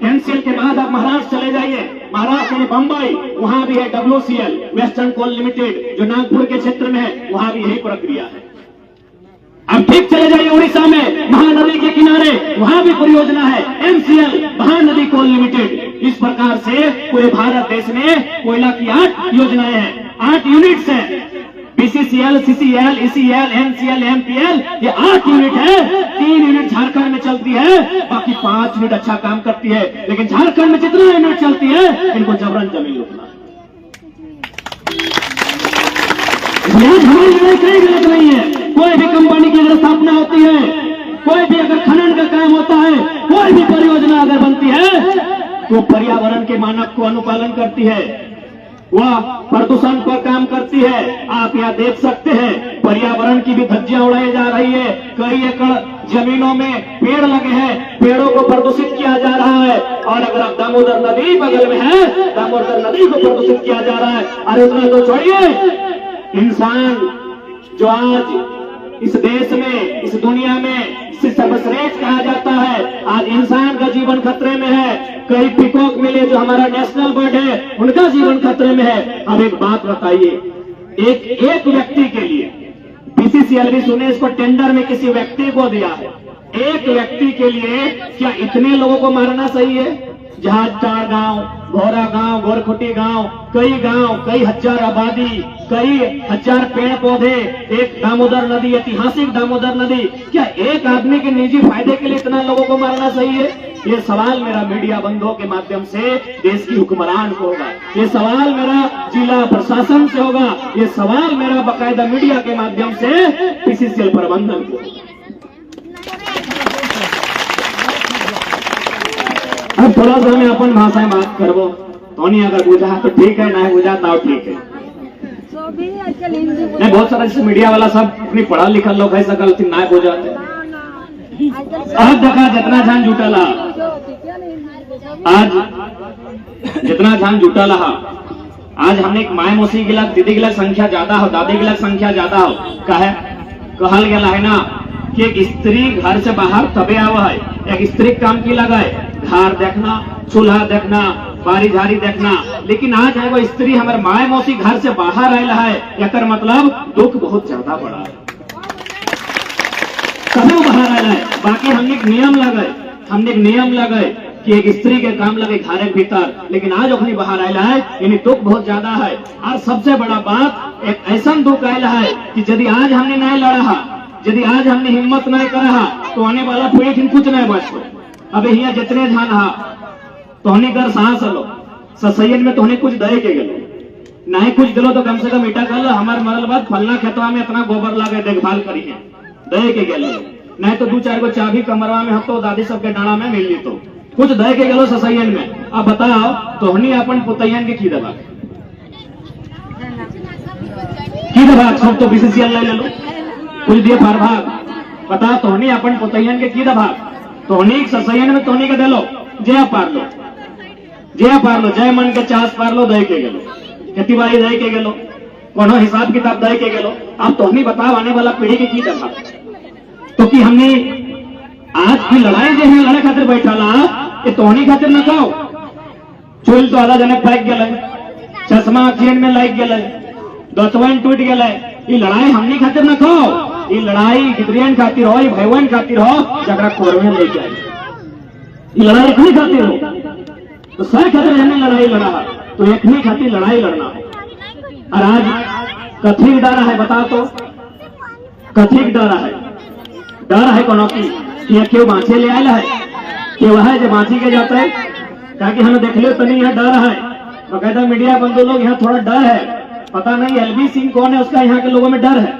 NCL के बाद आप महाराष्ट्र चले जाइए, महाराष्ट्र में बंबई, वहां भी है WCL वेस्टर्न कोल लिमिटेड जो नागपुर के क्षेत्र में है, वहां भी यही प्रक्रिया है। अब ठीक चले जाइए उड़ीसा में महानदी के किनारे, वहां भी परियोजना है MCL महानदी कोल लिमिटेड। इस प्रकार से पूरे भारत देश में कोयला की 8 योजनाएं हैं, 8 यूनिट्स हैं। BCCL, CCL, ECL, NCL, MPL, ये 8 यूनिट है। 3 यूनिट झारखंड में चलती है, बाकी 5 यूनिट अच्छा काम करती है। लेकिन झारखंड में जितना यूनिट चलती है, इनको जबरन जमीन लूटना है। हमारी लड़ाई कहीं गलत नहीं है। कोई भी कंपनी की अगर स्थापना होती है, कोई भी अगर खनन का काम होता है, कोई भी परियोजना अगर बनती है, तो पर्यावरण के मानक को अनुपालन करती है, वह प्रदूषण पर काम करती है। आप यहाँ देख सकते हैं पर्यावरण की भी धज्जियां उड़ाई जा रही है। कई एकड़ जमीनों में पेड़ लगे हैं, पेड़ों को प्रदूषित किया जा रहा है। और अगर आप दामोदर नदी बगल में है, दामोदर नदी को प्रदूषित किया जा रहा है। अरे उतना तो छोड़िए, इंसान जो आज इस देश में, इस दुनिया में सर्वश्रेष्ठ कहा जाता है, आज इंसान का जीवन खतरे में है। कई पीकॉक मिले जो हमारा नेशनल बर्ड है, उनका जीवन खतरे में है। अब एक बात बताइए, एक व्यक्ति के लिए BCCL भी सुने, इसको टेंडर में किसी व्यक्ति को दिया है। एक व्यक्ति के लिए क्या इतने लोगों को मारना सही है? जहाजटाड़ गांव, भोरा गांव, गोरखुटी गांव, कई हजार आबादी, कई हजार पेड़ पौधे, एक दामोदर नदी, ऐतिहासिक दामोदर नदी, क्या एक आदमी के निजी फायदे के लिए इतना लोगों को मारना सही है? ये सवाल मेरा मीडिया बंधुओं के माध्यम से देश की हुक्मरान को होगा, ये सवाल मेरा जिला प्रशासन से होगा, ये सवाल मेरा बाकायदा मीडिया के माध्यम से BCCL प्रबंधन को। अब थोड़ा सा मैं अपन भाषा में बात करबो, तो नहीं अगर बुझा तो ठीक है, नहीं बुझा तो ठीक है। नहीं, बहुत सारा जैसे मीडिया वाला सब अपनी पढ़ा लिखा लोग है, सकल ना बुझाते। अब देखा जितना ध्यान जुटला, आज जितना ध्यान जुटला, आज हमने एक माय मौसी के लग, दीदी के लग संख्या ज्यादा हो, दादी के लग संख्या ज्यादा हो। कहल गया है ना कि एक स्त्री घर से बाहर तबे आवा है। एक स्त्री काम की लगा है, घर देखना, चूल्हा देखना, बारी झाड़ी देखना। लेकिन आज है वो स्त्री हमारे माय मौसी घर से बाहर आयल है, याकर मतलब दुख बहुत ज्यादा बड़ा है। कभी बाहर आयल है, बाकी हमने एक नियम लगाए कि एक स्त्री के काम लगे घर के भीतर, लेकिन आज अपनी बाहर आयल है, यानी दुख बहुत ज्यादा है। और सबसे बड़ा बात, एक ऐसा दुख आयल है कि यदि आज हमने नहीं लड़ा, यदि आज हमने हिम्मत नहीं करा, तो आने वाला पीढ़ी कुछ नहीं बचो। अब यहाँ जितने ध्यान हा तोहनी कर सांस लो, ससैयन में तोहनी कुछ दे के गेलो, नहीं कुछ दिलो तो कम से कम ईटा कर लो, हमारे मरल बाद फलना खेतवा में इतना गोबर लगे देखभाल करिए, दे के गेलो। नहीं तो 2-4 को चाबी कमरवा में हम तो दादी सबके डाड़ा में मिल ली, तो कुछ दे के गेलो ससैयन में। अब बताओ तोहनी अपन पुतैयन के की दबा सब तो BCCL ले लो, कुछ दिए पार भाग। बता तोहनी अपन पुतैयन के की दबा, तोहनी ससैयन में तोहनी के देलो, जय पार लो, जय मन के चास पार लो, दे के गेलो, खेती बाड़ी दे के गेलो, कोनो हिसाब किताब दे के गेलो। अब तोहनी बताओ आने वाला पीढ़ी के की दबा। तो कि हमने आज की लड़ाई जो है लड़े खातिर बैठाला, ये तोहनी खातिर न कहो। चूल तो आधा जनक फेंक गए, चश्मा चेन में लाग गए, दतवन टूट गए। ये लड़ाई हमनी खातिर न कहो, ये लड़ाई गिदरियन खातिर हो, भैवन खातिर हो, जगरा कोर में लेके आई। ये लड़ाई इतनी खातिर हो तो सह खातिर हमने लड़ाई लड़ा, तो इतनी खातिर लड़ाई लड़ना। और आज कथी डरा है बताओ तो, कथी डरा है? डर है कोनो की कि क्यों बाँचे ले आयल है, कि वह जो बाँची के जाता है, ताकि हमें देख लो तो नहीं यहाँ डर है। तो कहता मीडिया बंधु लोग यहाँ थोड़ा डर है, पता नहीं LV सिंह कौन है, उसका यहाँ के लोगों में डर है।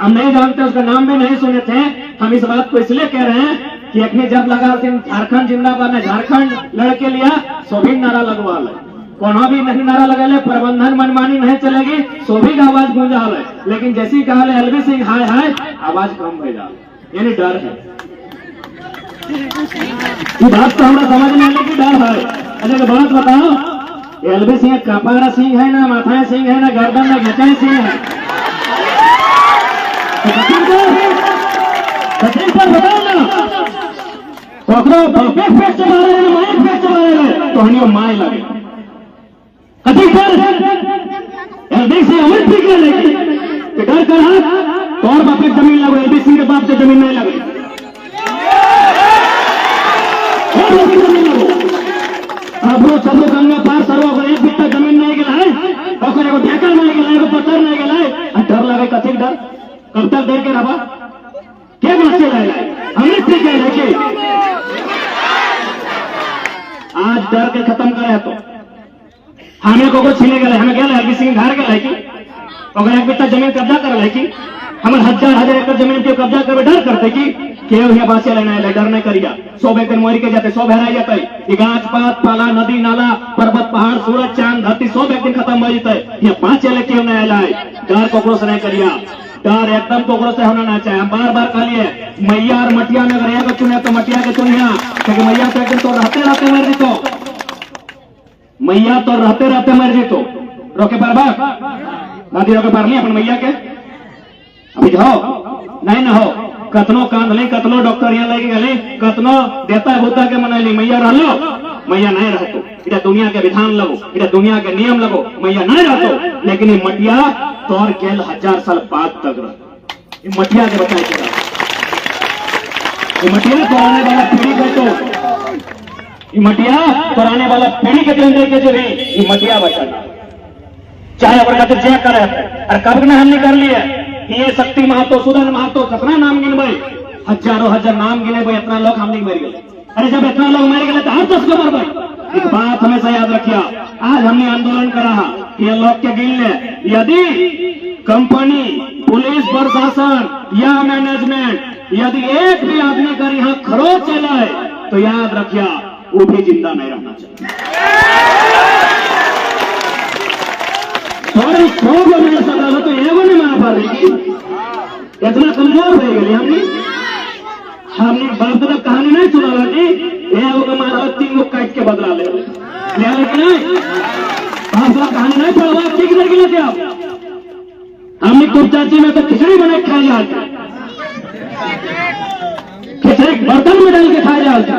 हम नहीं जानते, उसका नाम भी नहीं सुने थे। हम इस बात को इसलिए कह रहे हैं कि अखनी जब लगा झारखंड जिंदाबाद ने झारखंड लड़के लिया, सो भी नारा लगवा ले, कोनो भी नहीं नारा लगा ले, प्रबंधन मनमानी नहीं चलेगी, सो भी आवाज गूंजा ले। लेकिन जैसी कहा LV सिंह हाय हाय, आवाज कम हो जा, यानी डर है। ये बात तो हमारा समझ में आने की डर है। अच्छा बात बताओ, LV सिंह कपारा सिंह है ना, माथा सिंह है ना, गर्दन में घचाई सिंह है, बताओ ना, पेट से मारे तोहनी माय लगे कथी कर एलबी से अमर ठीक है लेकिन डर कर तोर बाप के जमीन लगो एलबी सिंह के बाप के जमीन नहीं लगे अब वो सब गंगा पार सर्व एक बिट्टा जमीन नहीं गिला है ओकरे को ढेकर नहीं गिला है पत्थर नहीं गिला है डर लगे कथी डर कब तक डर के रहा क्या बच्चे लाए हमें ठीक है लेकिन आज डर के खत्म करे तो हमें को छीने गए हमें गए एलबी सिंह घर गए कि अगर एक बिट्टा जमीन कब्जा कर ले कि हमारे हजार एकड़ जमीन के कब्जा कर डर करते कि केव यहाँ बासे लेना है डर नहीं करिया 100 एक दिन मोरी के जाते 100 बहराई जाते ये गाछ पात पाला नदी नाला पर्वत पहाड़ सूरज चांद धरती 100 एक दिन खत्म हो जाते ये 5 चले केव नहीं लाए डर कोकरो से नहीं करिया डर एकदम कोकरो से होना ना चाहिए हम बार बार कहलिए मैया और मटिया में अगर एक चुने तो मटिया के चुनिया क्योंकि मैया तो एक दिन तो रहते रहते मर जीतो मैया तो रहते रहते मर जीतो रोके पार दादी रोके पार नहीं अपन मैया के अभी जाओ नहीं ना हो कतनो कांध ली कतनो डॉक्टर यहाँ लेके गए कतनो देता है भूता के मनैली मैया रह लो मैया नहीं रहतो इधर दुनिया के विधान लगो इधर दुनिया के नियम लगो मैया नहीं रहतो लेकिन ये मटिया तौर केल 1000 साल बाद तक रह ये मटिया के बताए के ये मटिया तो आने वाला पीढ़ी को तो ये मटिया तो आने वाला पीढ़ी के दिन के जो है ये मटिया बचाना चाहे अगर खातिर जय करे और कब ना हमने कर लिया ये शक्ति महतो सुदन महतो कितना नाम गिन भाई हजारों हजार नाम गिने भाई इतना लोग हमने मर गए अरे जब इतना लोग मर गए तो हर 10 को मर भाई एक बात हमेशा याद रखिया आज हमने आंदोलन करा ये लोग के गिन ले यदि कंपनी पुलिस प्रशासन या मैनेजमेंट यदि एक भी आदमी कर यहाँ खरोच चला है तो याद रखिया वो भी जिंदा नहीं रहना चाहिए थोड़ी 100 को मिल सकता तो एगो नहीं मार पा रही इतना कमजोर हो गई हमने बाप दादा कहानी नहीं सुना जी एगो को मारा 3 को काट के बदला ले लेकिन नहीं बाप दादा कहानी नहीं पढ़ा ठीक नहीं गिला थे आप हमने कुछ चाची में तो खिचड़ी बना के खाई जाते खिचड़ी बर्तन में डाल के खाई जाते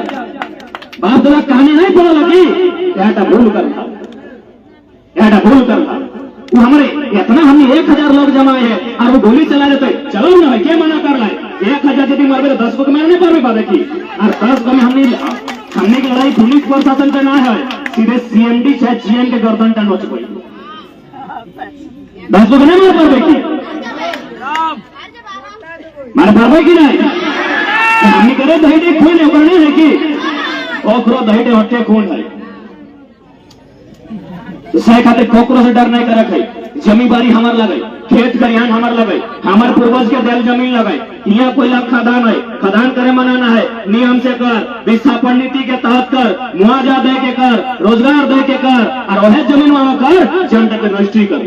बाप दादा कहानी नहीं पढ़ा लगी भूल करता वो हमारे इतना हमने 1000 लोग जमाए हैं और वो गोली चला देते चलो ना भाई क्या मना कर रहा है 1000 यदि मर गए तो 10 को तो मारने पर बात की और 10 को में हमने की लड़ाई पुलिस प्रशासन का ना है सीधे सीएमडी चाहे जीएम के गर्दन टन हो चुकी 10 को नहीं मार पर की मार पर की नहीं हमने करे दही दे खून नहीं है कि ओकरो दही दे हटे खून है से खाते कोकरो से डर नहीं कर रखे जमींदारी हमार लगे खेत खरियान हमार लगे हमार पूर्वज के दिल जमीन लगे यहाँ कोई लाभ खदान है खदान करे मनाना है नियम से कर विस्थापन नीति के तहत कर मुआवजा दे के कर रोजगार दे के कर और वह जमीन वहां कर जनता के रजिस्ट्री कर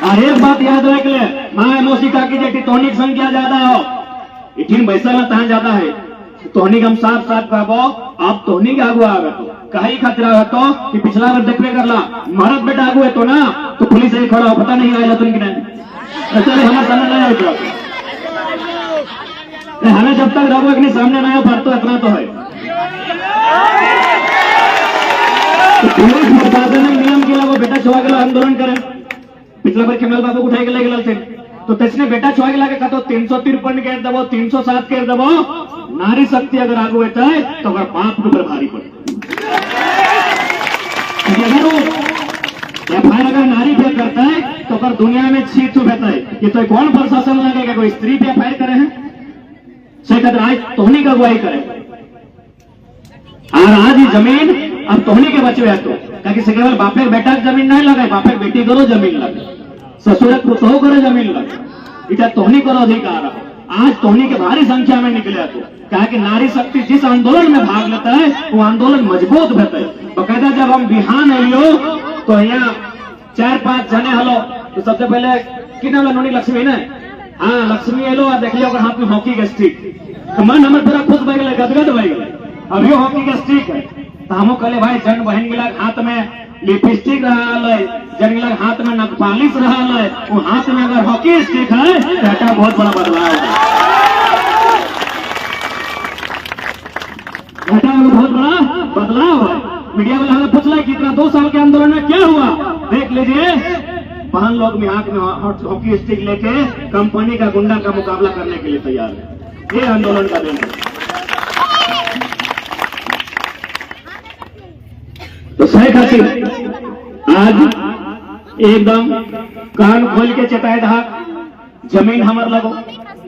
और एक बात याद रख ले माँ मौसी काकी जेटी तोहनी की संख्या ज्यादा हो इठीन पैसा में तहां ज्यादा है तोहनी हम साफ साफ कहबो आप तोहनी के आगू आवे तो कहीं खतरा है तो कि पिछला बार देखने करला मरद बेटा आगू है तो ना तो पुलिस यही खड़ा हो पता नहीं आएगा तुम कि नहीं चले हमारे सामने नहीं आएगा हमें जब तक रहो अपने सामने ना आया पर तो इतना तो है तो पुलिस प्रशासन ने नियम किया वो बेटा छुआ के आंदोलन करे पिछला बार कमल बाबू उठाई के ले थे तो तेसने बेटा छुआ के लागे कहते 353 के दबो 307 के दबो नारी शक्ति अगर आगू होता है तो अगर बाप के ऊपर भारी पड़ता अगर वो एफआईआर अगर नारी पे करता है तो अगर दुनिया में छीट रहता है कि तो कौन प्रशासन लगेगा कोई स्त्री पे एफआईआर करे हैं से कहते आज तोहनी का अगुवाई करे और आज ही जमीन अब तोहनी के बचे है तो ताकि से केवल बापे बेटा जमीन नहीं लगे बापे बेटी करो जमीन लगे ससुर पुतोह करो जमीन लगे इतना तोहनी करो अधिकार आज तोहनी के भारी संख्या में निकले तो कहा कि नारी शक्ति जिस आंदोलन में भाग लेता है वो आंदोलन मजबूत होता है बकायदा जब हम बिहान आइयो तो यहाँ 4-5 जने हलो तो सबसे पहले कि नाम नोनी लक्ष्मी ने हाँ लक्ष्मी एलो और देख लियो हाथ में हॉकी का स्टिक तो मन हमारे पूरा खुश बह गए गदगद बह गए अब यो हॉकी का स्टिक है तो हम कहले भाई जन बहन गिला हाथ में लिपस्टिक रहा है जन गिला हाथ में नखपालिश रहा है वो हाथ में अगर हॉकी स्टिक है तो बहुत बड़ा बदलाव है मीडिया वाला हमें पूछ रहा है कि इतना 2 साल के आंदोलन में क्या हुआ, देख लीजिए। बहन लोग में आंख में हॉकी स्टिक लेके कंपनी का गुंडा का मुकाबला करने के लिए तैयार है। ये आंदोलन का दिन है। तो सही खातिर आज एकदम कान खोल के चटाए रहा, जमीन हमार लगो,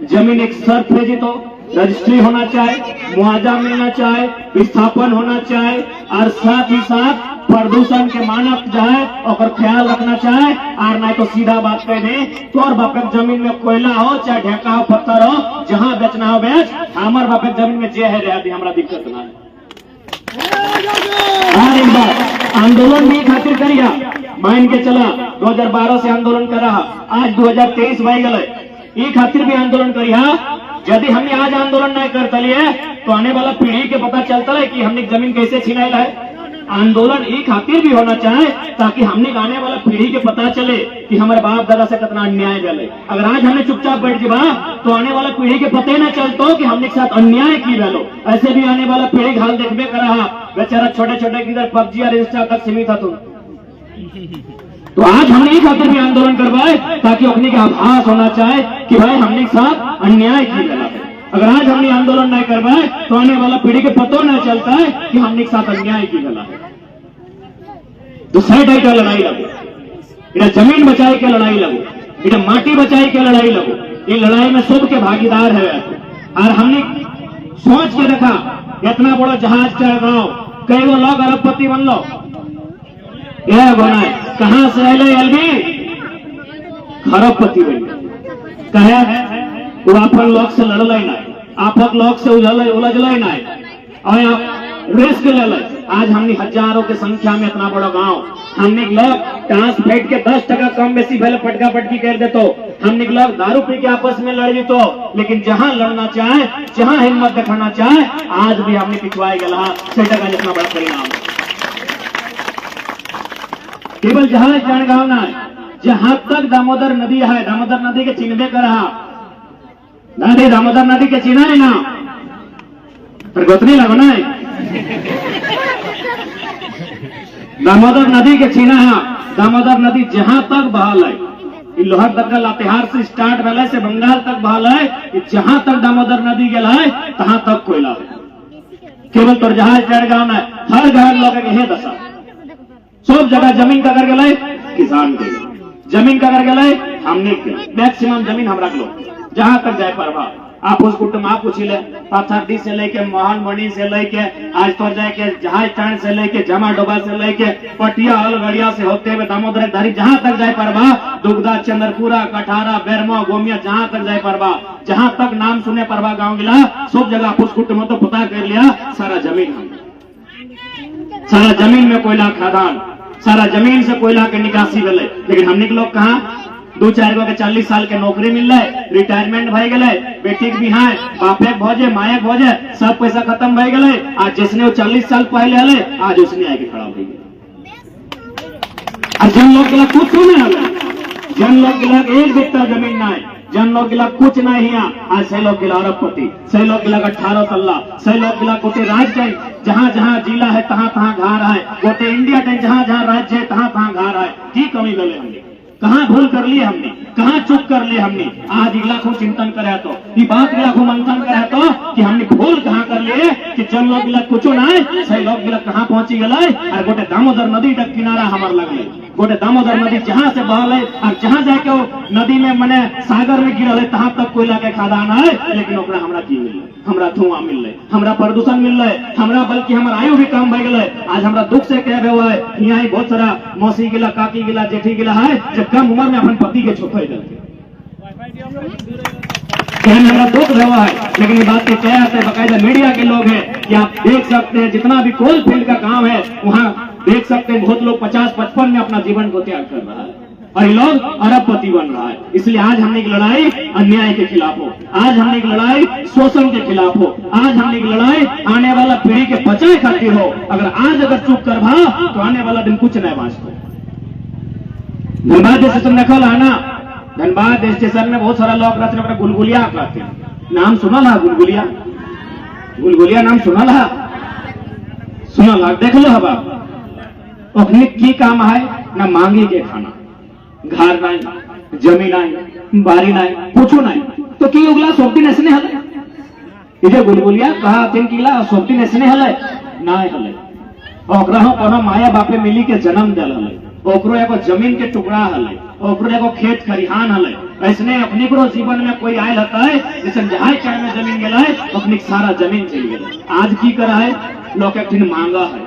जमीन एक शर्त है जी, तो रजिस्ट्री होना चाहे, मुआवजा मिलना चाहे, विस्थापन होना चाहे, और साथ ही साथ प्रदूषण के मानक जाए और ख्याल रखना चाहे। और नहीं तो सीधा बात कह दे, तोर बापक जमीन में कोयला हो चाहे ढेका हो पत्थर हो, जहां बेचना हो बेच, हमार बापक जमीन में जे है रह दी, हमारा दिक्कत ना है। और एक बार आंदोलन भी खातिर करिया, मान के चला 2012 से आंदोलन कर रहा, आज 2023 भाई गए, ये खातिर भी आंदोलन करिया। यदि हमने आज आंदोलन नहीं करते लिए तो आने वाला पीढ़ी के पता चलता है कि हमने जमीन कैसे छीनाई है। आंदोलन ये खातिर भी होना चाहे ताकि हमने आने वाला पीढ़ी के पता चले कि हमारे बाप दादा से कितना अन्याय गले। अगर आज हमने चुपचाप बैठ जीवा तो आने वाला पीढ़ी के पते न चलतो कि हमने साथ अन्याय की गलो। ऐसे भी आने वाला पीढ़ी हाल देखबे कर रहा, बेचारा छोटे छोटे किधर पबजी और इंस्टा तक सीमित था। तो आज हमने ये खातिर भी आंदोलन करवाए ताकि अपने का आभास होना चाहे कि भाई हमने साथ अन्याय की गला। अगर आज हमने आंदोलन नहीं करवाए तो आने वाला पीढ़ी के पतो न चलता है कि हमने साथ अन्याय की गला है। तो सैट का लड़ाई लगो, इधर जमीन बचाए के लड़ाई लगो, इधर माटी बचाए के लड़ाई लगो। ये लड़ाई में सबके भागीदार है। और हमने सोच के देखा, इतना बड़ा जहाज चल रहा, कई वो लोग अरबपति बन लो, यह बना कहां से आए एलबी खरबपति बन कहे वो अपन लोग से लड़ल ना, आपक लोग से उलझल ना, और रिस्क ले। आज हमने हजारों की संख्या में इतना बड़ा गांव, हमने लोग टांस फेंक के 10 टका कम बेसी पहले पटका पटकी कर दे, तो हमने लोग दारू पी के आपस में लड़ तो, लेकिन जहां लड़ना चाहे, जहां हिम्मत दिखाना चाहे, आज भी हमने पिछवाए गला 6 टका जितना बड़ा परिणाम। केवल जहां जणगांव ना, जहां तक दामोदर नदी है, दामोदर नदी के चिन्हबे कर रहा, नदी दामोदर नदी के चिन्ह है ना, पर गोतनी लगना है। दामोदर नदी के चिन्ह है, दामोदर नदी जहां तक बहाल है, लोहर दक्कल लातेहार से स्टार्ट वाले से बंगाल तक बहाल है, जहां तक दामोदर नदी गया है तहां तक कोयला है। केवल तो जहाज जड़गांव ना, हर घर लोग के दशा, सब जगह जमीन का कर गए किसान के, जमीन का कर गए हमने के, मैक्सिमम जमीन हम रख लो जहां तक जाए परवा। आप उस कुटुंब आप पूछ ले, पाथरडी से लेके मोहन मणि से लेके आज तो जाए के जहाज टाण से लेके जमा डोबा से लेके पटिया अलगड़िया से होते हुए दामोदर धारी जहां तक जाए परवा, दुगदा चंद्रपुरा कठारा बेरमो गोमिया जहां तक जाए परवा, जहां तक नाम सुने परवा गांव गिला सब जगह आप उस कुटुंब तो पता कर लिया। सारा जमीन, सारा जमीन में कोयला खदान, सारा जमीन से कोयला के निकासी गले। लेकिन हमने के लोग कहा 2-4 गो के 40 साल के नौकरी मिल रहे, रिटायरमेंट भय गए, बेटी के बिहाय, बापे भोजे माया भोजे, सब पैसा खत्म भय गए। आज जिसने वो 40 साल पहले आले, आज उसने आके खड़ा हो गया। और जन लोग के लिए कुछ नहीं आले, जन लोग के लिए 1 बित्ता जमीन ना है, जन लोग के लिए कुछ नहीं है। आज से लोग के लिए अरबपति, से लोग के लिए 18 तल्ला, से लोग के लिए गोटे राज्य जहां जहां जिला है तहां तहां घर है, गोटे इंडिया टाइम जहां जहां राज्य है तहां तहां घर है। की कमी गले हमने, कहां भूल कर लिए हमने, कहां चुप कर लिए हमने। आज इलाखों चिंतन करे तो ये बात इलाखों मंथन करे तो कि हमने भूल कहां कर लिए कि जन लोग गिला कुछ ना है, सही लोग गिला कहां पहुंची गए। और गोटे दामोदर नदी तक किनारा हमार लगले, गोटे दामोदर नदी जहां से बहल है और जहां जाके वो नदी में मने सागर में गिरल है तहां तक कोयला के खदान है। लेकिन ओकरा हमरा की मिल, हमरा धुआं मिल रहे, हमरा प्रदूषण मिल रहे, हमरा बल्कि हमार आयु भी कम भय गए। आज हमरा दुख से कह हुआ है, यहाँ ही बहुत सारा मौसी गिला, काकी गिला, जेठी गिला है जो कम उम्र में अपन पति के छोड़ देते, हमारा दुख रहा है। लेकिन ये बात के क्या है, बाकायदा मीडिया के लोग हैं कि आप देख सकते हैं जितना भी कोल फील्ड का काम है वहां देख सकते हैं बहुत लोग 50-55 में अपना जीवन को त्याग कर रहा है और ये लोग अरबपति बन रहा है। इसलिए आज हमने की लड़ाई अन्याय के खिलाफ हो, आज हमने की लड़ाई शोषण के खिलाफ हो, आज हमने की लड़ाई आने वाला पीढ़ी के बचाए खातिर हो। अगर चुप कर भा तो आने वाला दिन कुछ नहीं बाँचता। धनबाद स्टेशन रखल है ना, धनबाद स्टेशन में बहुत सारा लोग रहते हैं, गुलगुलिया कहते हैं, नाम सुना ला गुलगुलिया, गुलगुलिया नाम सुना ला, सुनो ला देख लो हवा ओखनी की काम है ना मांगी के खाना घर नहीं जमीन नहीं बारी नहीं पूछो नहीं तो की उगला सोपटी नसने हले इजे गुलगुलिया कहा तीन किला सोपटी नसने हले ना हले ओकरा हो कोनो माया बापे मिली के जन्म देल हले ओकरो एगो जमीन के टुकड़ा हले ओकरो एगो खेत खरिहान हले ऐसने अपने को जीवन में कोई आयल होता है जैसे जहां चाय में जमीन गेला है अपनी सारा जमीन चल गया आज की करा है लोग एक दिन मांगा है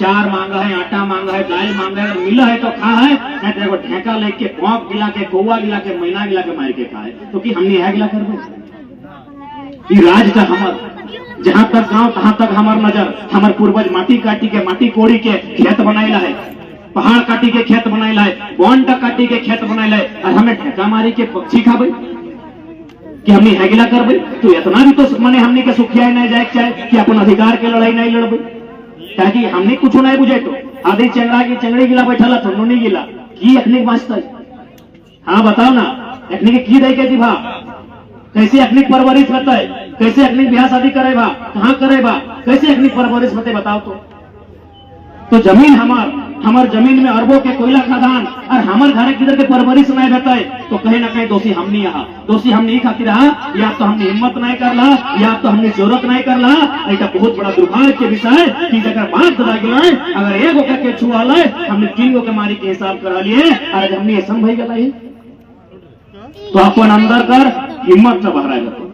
चार मांगा है आटा मांगा है दाल मांगा है मिला है तो खा है नहीं तो एगो ढेका लेके भौंक गिला के कौआ गिला के मैना गिला के मार के खा है तो कि हमने यह गिला कर ये राज का हमर जहां तक गांव तहां तक हमार नजर हमार पूर्वज माटी काटी के माटी कोड़ी के खेत बनाइला है पहाड़ काटी के खेत बनाइला है वन काटी के खेत बनाइला है और हमें ढेका मारी के पक्षी खाबे कि हमने हैगिला करबे तो इतना भी तो माने हमने के सुखिया नहीं जाए चाहे कि अपन अधिकार के लड़ाई नहीं लड़बे ताकि हमने कुछ नहीं बुझे तो आधे चंगड़ा की चंगड़ी गिला बैठा तो नहीं गिला की अखनी बाँचता हाँ बताओ ना अखनी के की दे के दिभा कैसे अखनी परवरिश होता है कैसे अखनी ब्याह शादी करे बा कहाँ करे बा कैसे अखनी परवरिश होते बताओ तो जमीन हमार जमीन में अरबों के कोयला खदान और हमार घर किधर के परवरिश नहीं रहता है तो कहीं ना कहीं दोषी हमने यहाँ दोषी हमने ही खातिर रहा या तो हमने हिम्मत नहीं कर ला या तो हमने जरूरत नहीं कर ला एक बहुत बड़ा दुर्भाग्य के विषय कि जगह बात लगे अगर एगो के छुआ ले हमने 3 गो के मारी के हिसाब करा लिए और जब हमने ये संभव गला है तो अपन अंदर कर हिम्मत से बाहर आ जाते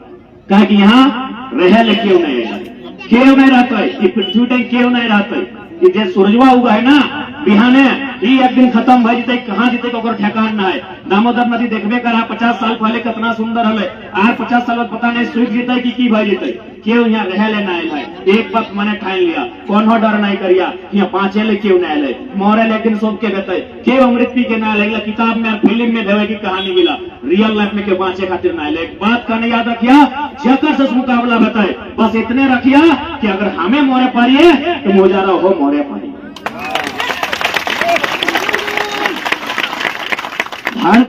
कहा कि यहाँ रह ले क्यों नहीं रहता है कि पृथ्वी क्यों नहीं रहता है कि जे सूरजवा उगा है ना बिहाने ही एक दिन खत्म भई जते कहां जते ओकर ठेकान ना है दामोदर नदी देखबे करा 50 साल पहले कितना सुंदर हले आज 50 साल बाद पता नहीं सूख जते कि भई जते क्यों यहाँ रह लेना है एक वक्त मैंने ठान लिया कौन हो डर नहीं करिया यहाँ 5 ले क्यों ना ले मोरे लेकिन सब के कहते क्यों अमृत पी के ना ले किताब में फिल्म में देवे की कहानी मिला रियल लाइफ में के बाँचे खातिर ना ले एक बात का याद रखिया जकर से मुकाबला बताए बस इतने रखिया कि अगर हमें मोरे पारिए तो मोजारा हो मोरे पारी